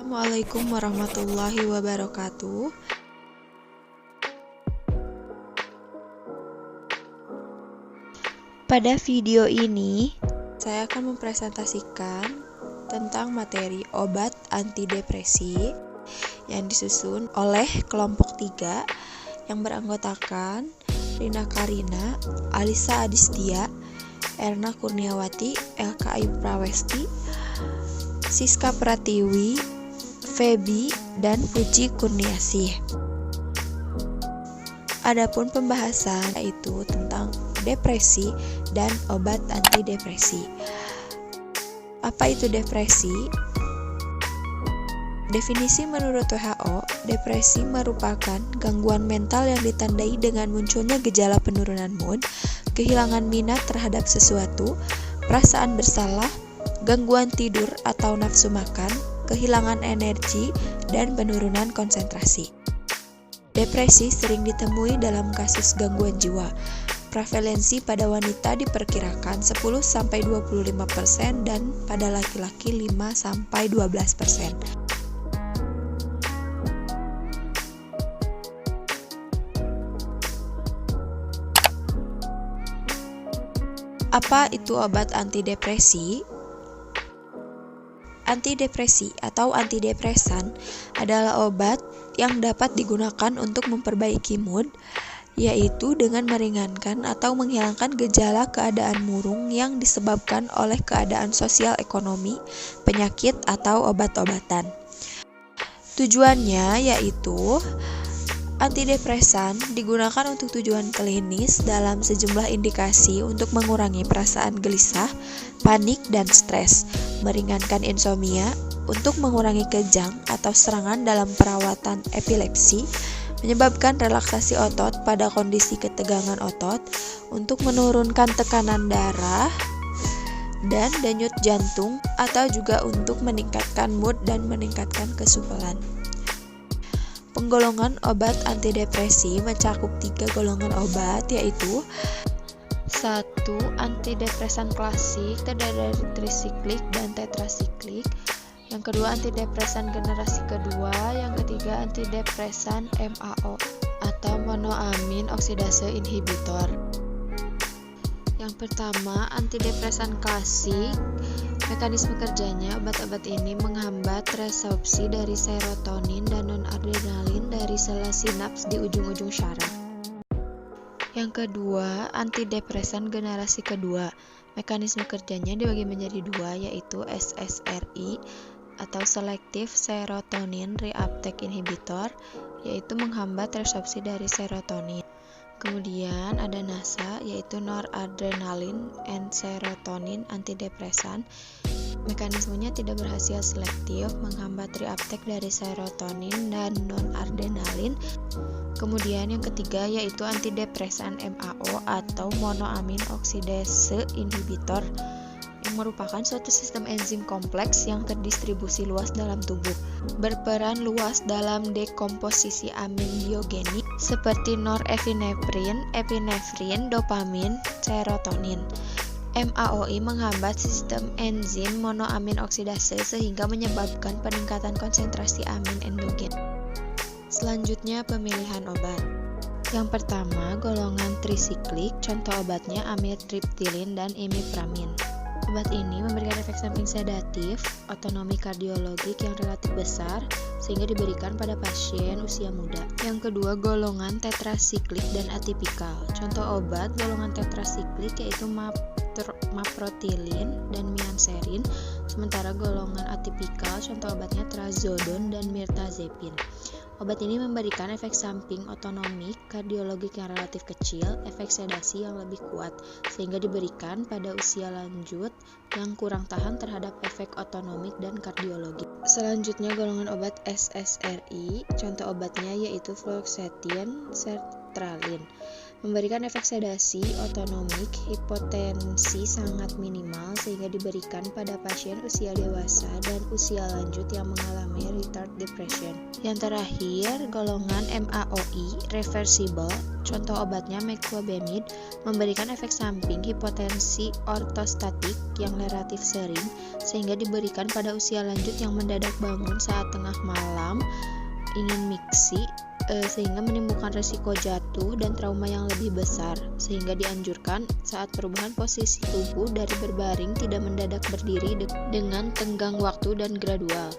Assalamualaikum warahmatullahi wabarakatuh. Pada video ini, saya akan mempresentasikan tentang materi obat antidepresi yang disusun oleh kelompok 3 yang beranggotakan Rina Karina, Alisa Adistia, Erna Kurniawati, Elka Ayu Prawesti, Siska Pratiwi, Feby, dan Puji Kurniasih. Adapun pembahasan yaitu tentang depresi dan obat antidepresi. Apa itu depresi? Definisi menurut WHO, depresi merupakan gangguan mental yang ditandai dengan munculnya gejala penurunan mood, kehilangan minat terhadap sesuatu, perasaan bersalah, gangguan tidur atau nafsu makan, kehilangan energi, dan penurunan konsentrasi. Depresi sering ditemui dalam kasus gangguan jiwa. Prevalensi pada wanita diperkirakan 10-25% dan pada laki-laki 5-12%. Apa itu obat antidepresi? Antidepresi atau antidepresan adalah obat yang dapat digunakan untuk memperbaiki mood, yaitu dengan meringankan atau menghilangkan gejala keadaan murung yang disebabkan oleh keadaan sosial ekonomi, penyakit, atau obat-obatan. Tujuannya yaitu antidepresan digunakan untuk tujuan klinis dalam sejumlah indikasi untuk mengurangi perasaan gelisah, panik, dan stres, meringankan insomnia, untuk mengurangi kejang atau serangan dalam perawatan epilepsi, menyebabkan relaksasi otot pada kondisi ketegangan otot, untuk menurunkan tekanan darah dan denyut jantung, atau juga untuk meningkatkan mood dan meningkatkan kesuburan. Penggolongan obat antidepresi mencakup 3 golongan obat, yaitu 1. Antidepresan klasik terdiri dari trisiklik dan tetrasiklik. Yang kedua, antidepresan generasi kedua. Yang ketiga, antidepresan MAO atau monoamin oksidase inhibitor. Yang pertama, antidepresan klasik. Mekanisme kerjanya, obat-obat ini menghambat resorpsi dari serotonin dan non-adrenalin dari sel sinaps di ujung-ujung syaraf. Yang kedua, antidepresan generasi kedua. Mekanisme kerjanya dibagi menjadi 2, yaitu SSRI atau Selective Serotonin Reuptake Inhibitor, yaitu menghambat resorpsi dari serotonin. Kemudian ada NASA, yaitu Noradrenaline and Serotonin Antidepresan. Mekanismenya tidak berhasil selektif, menghambat reuptake dari serotonin dan non-adrenalin. Kemudian yang ketiga yaitu antidepresan MAO atau monoamin oksidase inhibitor, yang merupakan suatu sistem enzim kompleks yang terdistribusi luas dalam tubuh, berperan luas dalam dekomposisi amin biogenik seperti norepinefrin, epinefrin, dopamin, serotonin. MAOI menghambat sistem enzim monoamin oksidase sehingga menyebabkan peningkatan konsentrasi amin endogen. Selanjutnya pemilihan obat. Yang pertama, golongan trisiklik, contoh obatnya amitriptilin dan imipramin. Obat ini memberikan efek samping sedatif, otonomi kardiologik yang relatif besar, sehingga diberikan pada pasien usia muda. Yang kedua, golongan tetrasiklik dan atipikal. Contoh obat golongan tetrasiklik yaitu maprotilin dan mianserin, sementara golongan atipikal contoh obatnya trazodon dan mirtazepin. Obat ini memberikan efek samping otonomik kardiologik yang relatif kecil, efek sedasi yang lebih kuat, sehingga diberikan pada usia lanjut yang kurang tahan terhadap efek otonomik dan kardiologik. Selanjutnya golongan obat SSRI, contoh obatnya yaitu fluoxetine sertralin. Memberikan efek sedasi otonomik, hipotensi sangat minimal sehingga diberikan pada pasien usia dewasa dan usia lanjut yang mengalami retard depression. Yang terakhir, golongan MAOI reversible, contoh obatnya meclobemid, memberikan efek samping hipotensi ortostatik yang relatif sering sehingga diberikan pada usia lanjut yang mendadak bangun saat tengah malam, ingin miksi, sehingga menimbulkan risiko jatuh dan trauma yang lebih besar, sehingga dianjurkan saat perubahan posisi tubuh dari berbaring tidak mendadak berdiri dengan tenggang waktu dan gradual.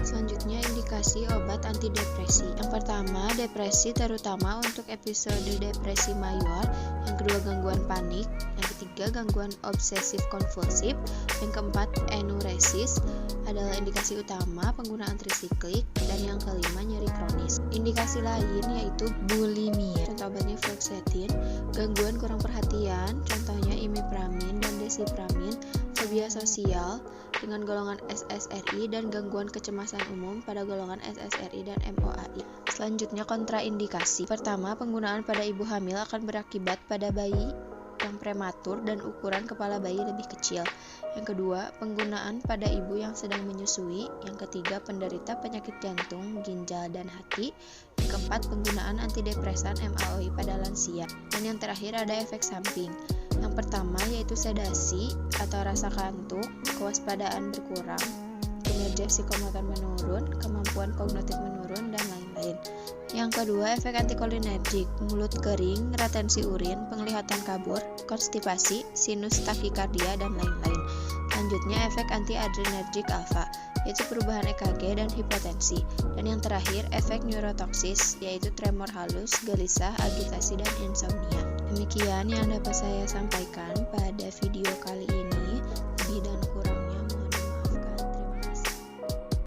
Selanjutnya, indikasi obat antidepresi. Yang pertama, depresi terutama untuk episode depresi mayor. Yang kedua, gangguan panik. Yang ketiga, gangguan obsesif kompulsif. Yang keempat, enuresis adalah indikasi utama penggunaan trisiklik. Dan yang kelima, nyeri kronis. Indikasi lain yaitu bulimia. Contoh obatnya fluoxetine. Gangguan kurang perhatian, contohnya imipramin dan desipramin. Fobia sosial dengan golongan SSRI dan gangguan kecemasan umum pada golongan SSRI dan MOAI. Selanjutnya, kontraindikasi. Pertama, penggunaan pada ibu hamil akan berakibat pada bayi yang prematur dan ukuran kepala bayi lebih kecil. Yang kedua, penggunaan pada ibu yang sedang menyusui. Yang ketiga, penderita penyakit jantung, ginjal, dan hati. Yang keempat, penggunaan antidepresan MAOI pada lansia. Dan yang terakhir ada efek samping. Yang pertama yaitu sedasi atau rasa kantuk, kewaspadaan berkurang, kinerja psikomotor menurun, kemampuan kognitif menurun, dan lain-lain. Yang kedua, efek antikolinergik, mulut kering, retensi urin, penglihatan kabur, konstipasi, sinus takikardia, dan lain-lain. Selanjutnya, efek antiadrenergik alfa, yaitu perubahan EKG dan hipotensi. Dan yang terakhir, efek neurotoksis, yaitu tremor halus, gelisah, agitasi, dan insomnia. Demikian yang dapat saya sampaikan pada video kali ini. Lebih dan